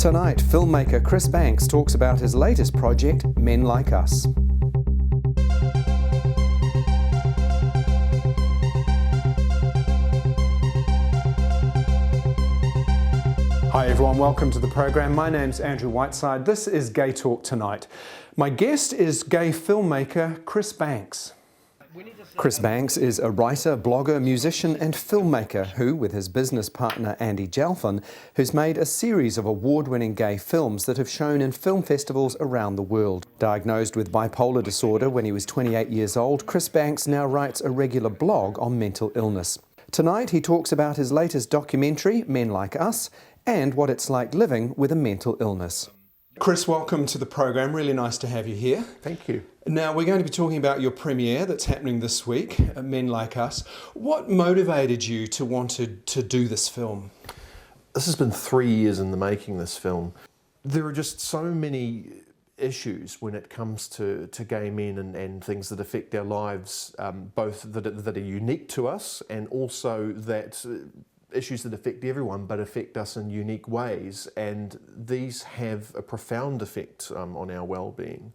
Tonight, filmmaker Chris Banks talks about his latest project, Men Like Us. Hi everyone, welcome to the program. My name's Andrew Whiteside. This is GayTalk Tonight. My guest is gay filmmaker Chris Banks. Chris Banks is a writer, blogger, musician and filmmaker who, with his business partner Andy Jalfon, has made a series of award-winning gay films that have shown in film festivals around the world. Diagnosed with bipolar disorder when he was 28 years old, Chris Banks now writes a regular blog on mental illness. Tonight he talks about his latest documentary, Men Like Us, and what it's like living with a mental illness. Chris, welcome to the program. Really nice to have you here. Thank you. Now, we're going to be talking about your premiere that's happening this week, Men Like Us. What motivated you to want to do this film? This has been 3 years in the making, this film. There are just so many issues when it comes to gay men and things that affect our lives, both that are unique to us and also that issues that affect everyone but affect us in unique ways, and these have a profound effect on our well-being.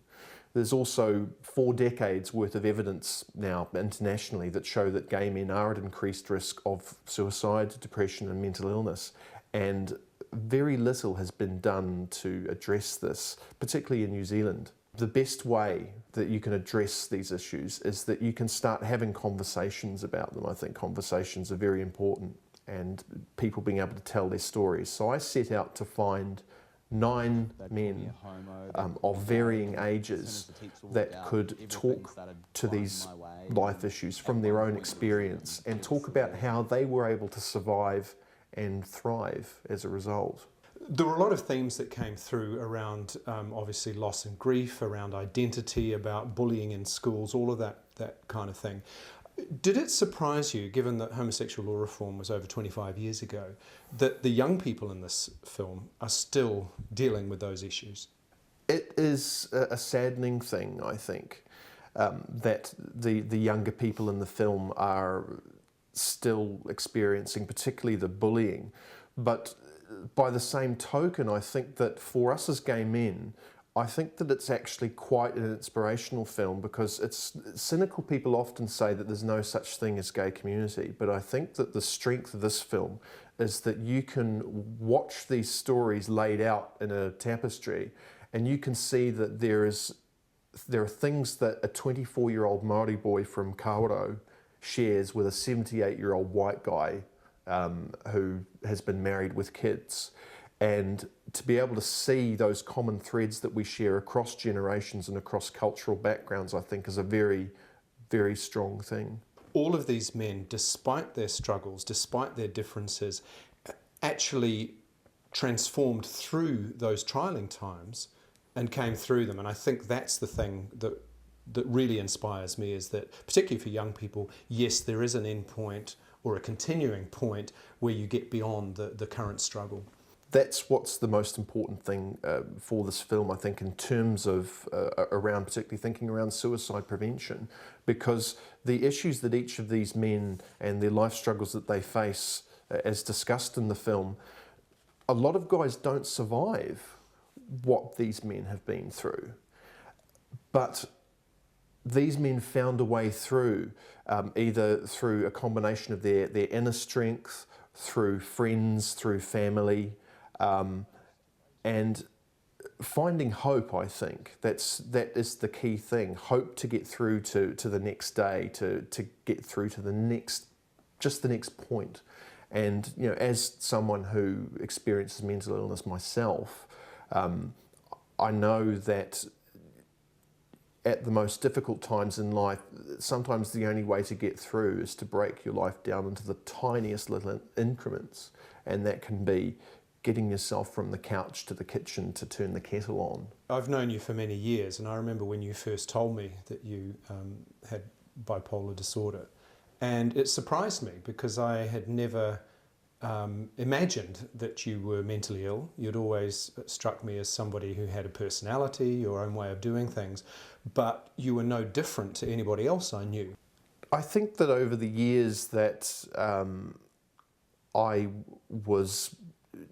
There's also 4 decades worth of evidence now internationally that show that gay men are at increased risk of suicide, depression and mental illness, and very little has been done to address this, particularly in New Zealand. The best way that you can address these issues is that you can start having conversations about them. I think conversations are very important, and people being able to tell their stories. So I set out to find 9 men of varying ages that could talk to these life issues from their own experience and talk about how they were able to survive and thrive as a result. There were a lot of themes that came through around obviously loss and grief, around identity, about bullying in schools, all of that kind of thing. Did it surprise you, given that homosexual law reform was over 25 years ago, that the young people in this film are still dealing with those issues? It is a saddening thing, I think, that the younger people in the film are still experiencing particularly the bullying. But by the same token, I think that for us as gay men, I think that it's actually quite an inspirational film, because it's cynical people often say that there's no such thing as gay community, but I think that the strength of this film is that you can watch these stories laid out in a tapestry and you can see that there are things that a 24-year-old Māori boy from Kawerau shares with a 78-year-old white guy who has been married with kids. And to be able to see those common threads that we share across generations and across cultural backgrounds, I think is a very, very strong thing. All of these men, despite their struggles, despite their differences, actually transformed through those trialing times and came through them. And I think that's the thing that really inspires me, is that, particularly for young people, yes, there is an end point or a continuing point where you get beyond the current struggle. That's what's the most important thing for this film, I think, in terms of around particularly thinking around suicide prevention, because the issues that each of these men and their life struggles that they face, as discussed in the film, a lot of guys don't survive what these men have been through. But these men found a way through, either through a combination of their inner strength, through friends, through family, and finding hope. I think that is the key thing. Hope to get through to the next day, to get through to the next point. And you know, as someone who experiences mental illness myself, I know that at the most difficult times in life, sometimes the only way to get through is to break your life down into the tiniest little increments, and that can be getting yourself from the couch to the kitchen to turn the kettle on. I've known you for many years, and I remember when you first told me that you had bipolar disorder, and it surprised me because I had never imagined that you were mentally ill. You'd always struck me as somebody who had a personality, your own way of doing things, but you were no different to anybody else I knew. I think that over the years that I was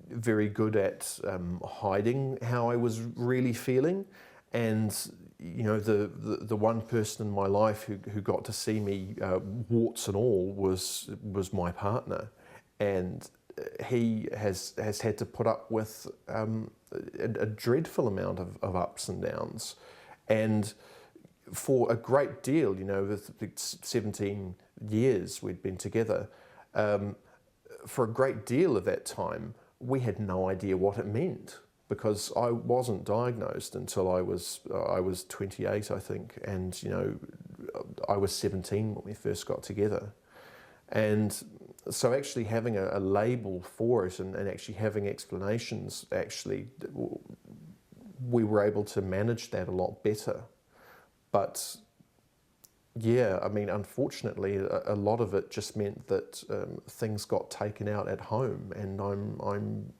very good at hiding how I was really feeling, and you know, the one person in my life who got to see me warts and all was my partner, and he has had to put up with a dreadful amount of ups and downs, and for a great deal, you know, with 17 years we'd been together, for a great deal of that time we had no idea what it meant, because I wasn't diagnosed until I was 28, I think, and you know, I was 17 when we first got together. And so actually having a label for it and actually having explanations, actually we were able to manage that a lot better. But yeah, I mean, unfortunately, a lot of it just meant that things got taken out at home, and I'm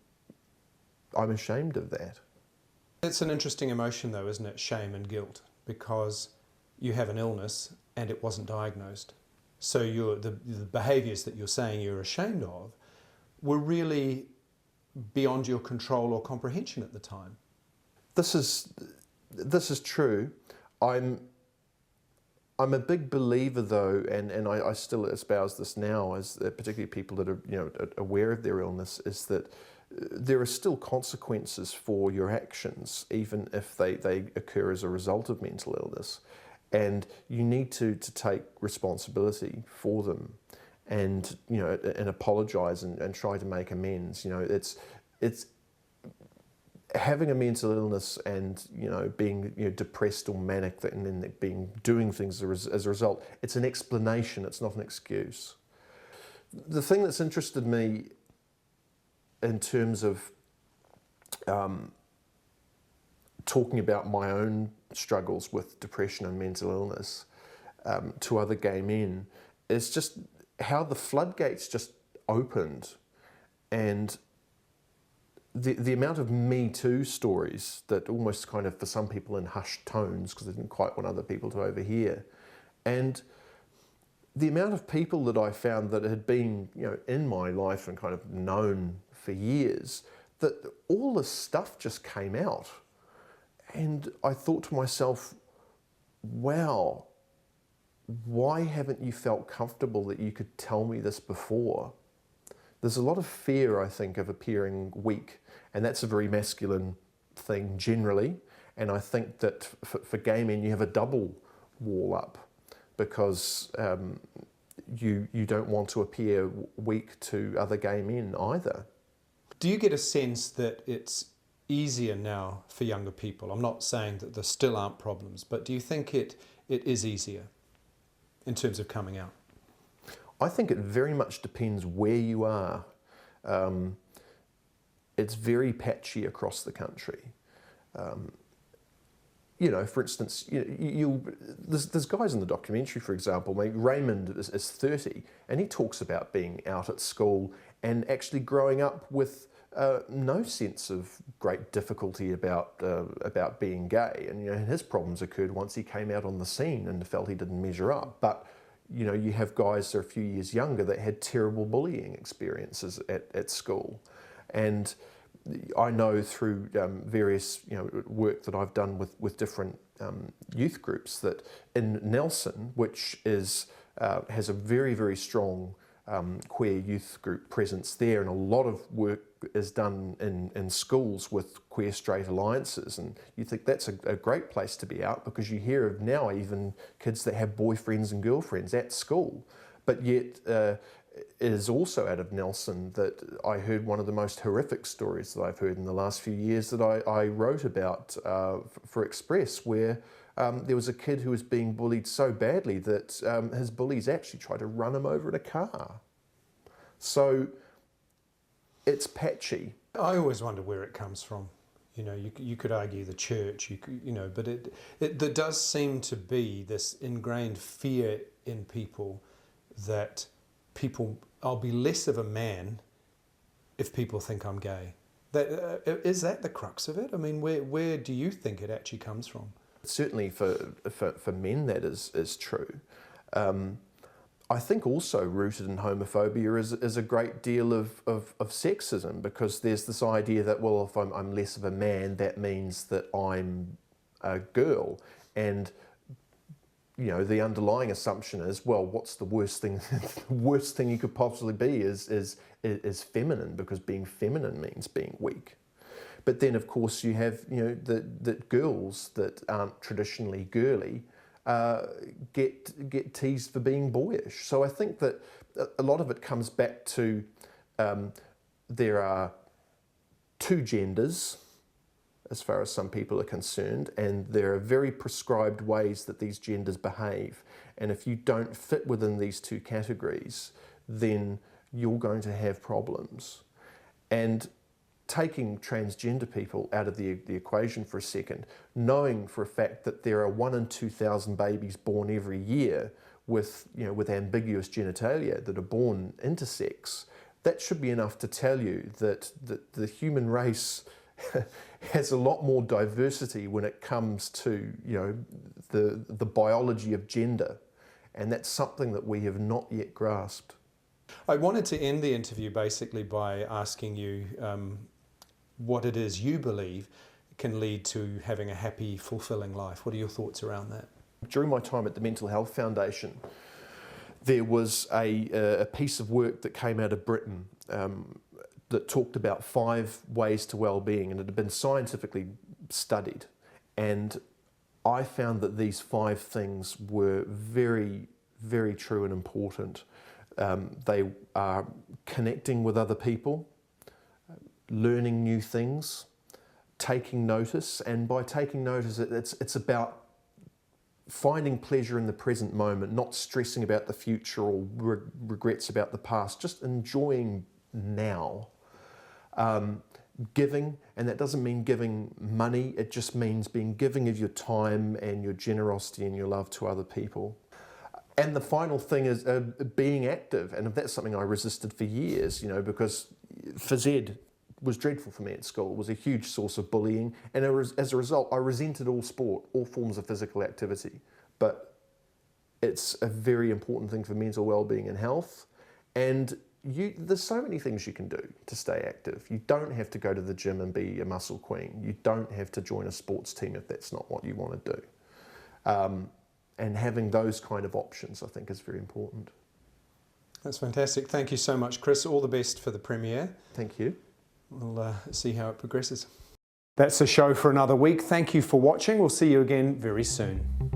ashamed of that. It's an interesting emotion though, isn't it? Shame and guilt, because you have an illness and it wasn't diagnosed. So the behaviours that you're saying you're ashamed of were really beyond your control or comprehension at the time. This is true. I'm a big believer though, and I still espouse this now, as particularly people that are, you know, aware of their illness, is that there are still consequences for your actions, even if they occur as a result of mental illness. And you need to take responsibility for them, and you know, and apologise and try to make amends. You know, it's having a mental illness and, you know, being, you know, depressed or manic and then doing things as a result. It's an explanation. It's not an excuse. The thing that's interested me in terms of talking about my own struggles with depression and mental illness to other gay men is just how the floodgates just opened, and the amount of Me Too stories that almost kind of, for some people, in hushed tones because they didn't quite want other people to overhear, and the amount of people that I found that had been, you know, in my life and kind of known for years, that all this stuff just came out. And I thought to myself, wow, why haven't you felt comfortable that you could tell me this before? There's a lot of fear, I think, of appearing weak, and that's a very masculine thing generally. And I think that for gay men, you have a double wall up, because you don't want to appear weak to other gay men either. Do you get a sense that it's easier now for younger people? I'm not saying that there still aren't problems, but do you think it is easier in terms of coming out? I think it very much depends where you are. It's very patchy across the country. You know, for instance, there's guys in the documentary, for example, Raymond is 30, and he talks about being out at school and actually growing up with no sense of great difficulty about being gay. And you know, his problems occurred once he came out on the scene and felt he didn't measure up. But you know, you have guys that are a few years younger that had terrible bullying experiences at school. And I know through various, you know, work that I've done with different youth groups, that in Nelson, which is has a very, very strong queer youth group presence there, and a lot of work is done in schools with queer straight alliances, and you think that's a great place to be out, because you hear of now even kids that have boyfriends and girlfriends at school. But yet it is also out of Nelson that I heard one of the most horrific stories that I've heard in the last few years that I wrote about for Express, where there was a kid who was being bullied so badly that his bullies actually tried to run him over in a car. So it's patchy. I always wonder where it comes from. You know, you could argue the church, you know, but there does seem to be this ingrained fear in people that I'll be less of a man if people think I'm gay. Is that the crux of it? I mean, where do you think it actually comes from? Certainly for men that is true. I think also rooted in homophobia is a great deal of sexism, because there's this idea that, well, if I'm less of a man, that means that I'm a girl. And you know, the underlying assumption is, well, what's the worst thing? The worst thing you could possibly be is feminine, because being feminine means being weak. But then, of course, you have, you know, that girls that aren't traditionally girly get teased for being boyish. So I think that a lot of it comes back to there are two genders, as far as some people are concerned, and there are very prescribed ways that these genders behave. And if you don't fit within these two categories, then you're going to have problems. And taking transgender people out of the equation for a second, knowing for a fact that there are 1 in 2,000 babies born every year with, you know, with ambiguous genitalia that are born intersex, that should be enough to tell you that the human race has a lot more diversity when it comes to, you know, the biology of gender, and that's something that we have not yet grasped. I wanted to end the interview basically by asking you what it is you believe can lead to having a happy, fulfilling life. What are your thoughts around that? During my time at the Mental Health Foundation, there was a piece of work that came out of Britain that talked about 5 ways to well-being, and it had been scientifically studied. And I found that these 5 things were very, very true and important. They are connecting with other people, learning new things, taking notice, and by taking notice, it's about finding pleasure in the present moment, not stressing about the future or regrets about the past, just enjoying now. Giving, and that doesn't mean giving money, it just means being giving of your time and your generosity and your love to other people. And the final thing is being active, and that's something I resisted for years, you know, because phys ed was dreadful for me at school. It was a huge source of bullying, and as a result, I resented all sport, all forms of physical activity. But it's a very important thing for mental well-being and health, and there's so many things you can do to stay active. You don't have to go to the gym and be a muscle queen. You don't have to join a sports team if that's not what you want to do. And having those kind of options, I think, is very important. That's fantastic. Thank you so much, Chris. All the best for the premiere. Thank you. We'll see how it progresses. That's the show for another week. Thank you for watching. We'll see you again very soon.